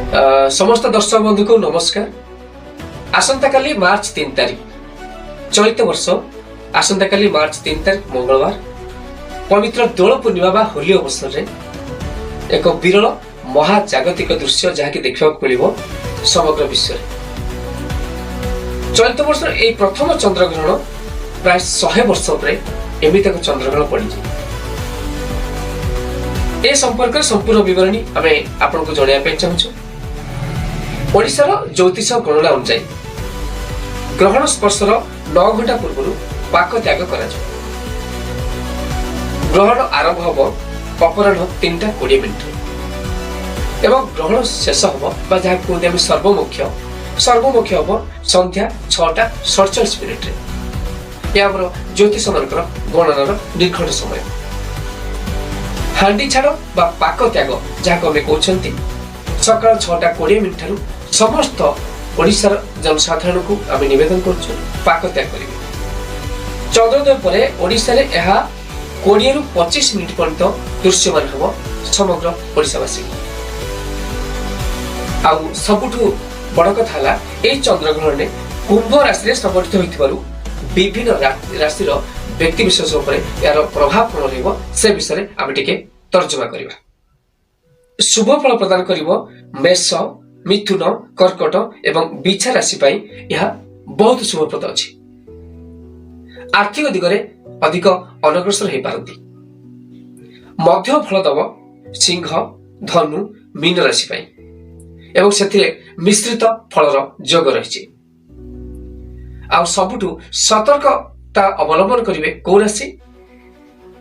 समस्त दर्शक बंधु को नमस्कार। आसंता काली मार्च 3 तारिख चलित वर्ष आसंता काली मार्च 3 तारिख मंगलवार पवित्र दोल पूर्णिमा बा होली अवसर रे एक विरल महाजागतिक दृश्य जहाँकि देखा मिल समग्र विश्व रे। चलित वर्ष ए प्रथम चंद्रग्रहण प्राय 100 वर्ष एमती एक चंद्रग्रहण पड़ी। ए संपर्क संपूर्ण विवरणी आमे आपन को जणाया चाहूँ। ओडिशार ज्योतिष गणना अनुसार ग्रहण स्पर्शर 9 घंटा पूर्व पाक त्याग करा। ग्रहण आरंभ हम अपराह 3:20 एवं ग्रहण शेष हम जहाँ कहते सर्वमुख्य हम संध्या 6:47 यह ज्योतिष मानकर गणनार निर्घट समय। हांडी छाड़ बा पाक त्याग जहाँ आम कहते सकाल 6:20 समस्त ओडिशार जनसाधारण को आम निवेदन कर पाक त्याग करेंगे। चंद्रोदय पर ओडिशा रे यह 20 ରୁ 25 मिनिट पर्यंत दृश्यमान हम समग्र ओडिशावासी। आउ सबुठु बड़ कथा है यह चंद्रग्रहण ने कुंभ राशि में संगठित होइथिबारु विभिन्न राशि व्यक्ति विशेष यार प्रभाव कौन रहिबो से विषय में आम टिके तर्जमा करिबा। शुभ फल प्रदान करिबो मेष, मिथुन, कर्कट एवं बिछा राशि पाई यह बहुत शुभप्रद अछि। आर्थिक दिगरे अधिक अनग्रसर हो पारती। मध्य फल दब सिंह, धनु, मीन राशि पाई एवं से मिश्रित फलर जोग रही। आ सबुठु सतर्कता अवलंबन करिवे को राशि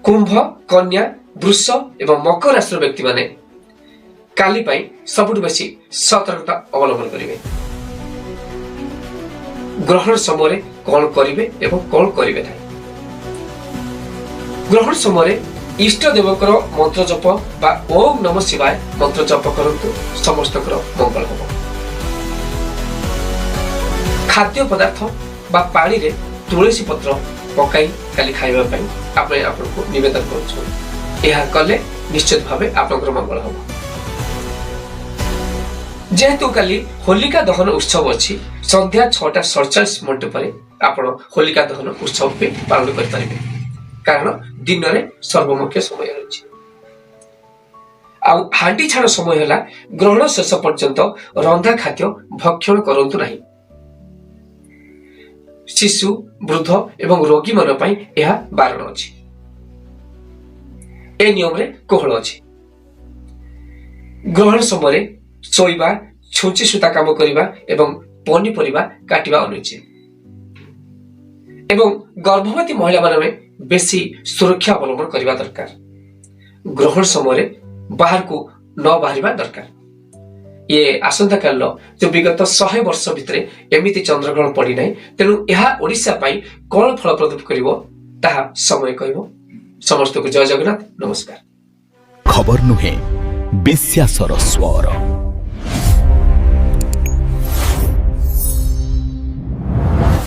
कुंभ, कन्या, वृष एवं मकर राशि व्यक्ति माने काली पाई सबुठु बेसी सतर्कता अवलंबन करिवे। ग्रहण समय कौन करिवे एवं कौन करिवे नहीं। ग्रहण समय इष्ट देवकर मंत्र जप बा ओम नमः शिवाय मंत्र जप करंतु समस्तकर मंगल होबो। खाद्य पदार्थ बा पानी रे तुलसी पत्र पकाई काली खाइबा पई आपने आपको निवेदन करू। यह कले निश्चित भावे आपनकर मंगल होबो। जेहेतु काली होलिका दहन उत्सव अच्छी संध्या 6:47 पर आपण होलिका दहन उत्सव पे पालन कर पारिबे, कारण दिन रे सर्वमुख्य समय रही। आउ हांडी छाड़ समय हैला ग्रहण शेष पर्यंत रंधा खाद्य भक्षण करंतु नहीं। शिशु, वृद्ध एवं रोगी मन पई यह बारण अछि। ए नियम रे कोहळ अछि। ग्रहण समय सोइबा, छुंची सूता काम करिबा एवं पनीपरिबा काटिबा अनुचित एवं गर्भवती महिला माने बेसी सुरक्षा अवलंबन करिबा दरकार। ग्रहण समय बाहर को न बाहरिबा दरकार। ये आसंता काल जो विगत 100 वर्ष भितरे एमिति चंद्रग्रहण पड़ी नहीं, तेणु यह ओडिशा पाई कौन फलप्रद करिवो ताहा समय कहबो। समस्त को जय जगन्नाथ, नमस्कार। खबर नुहे विश्वासर स्वर।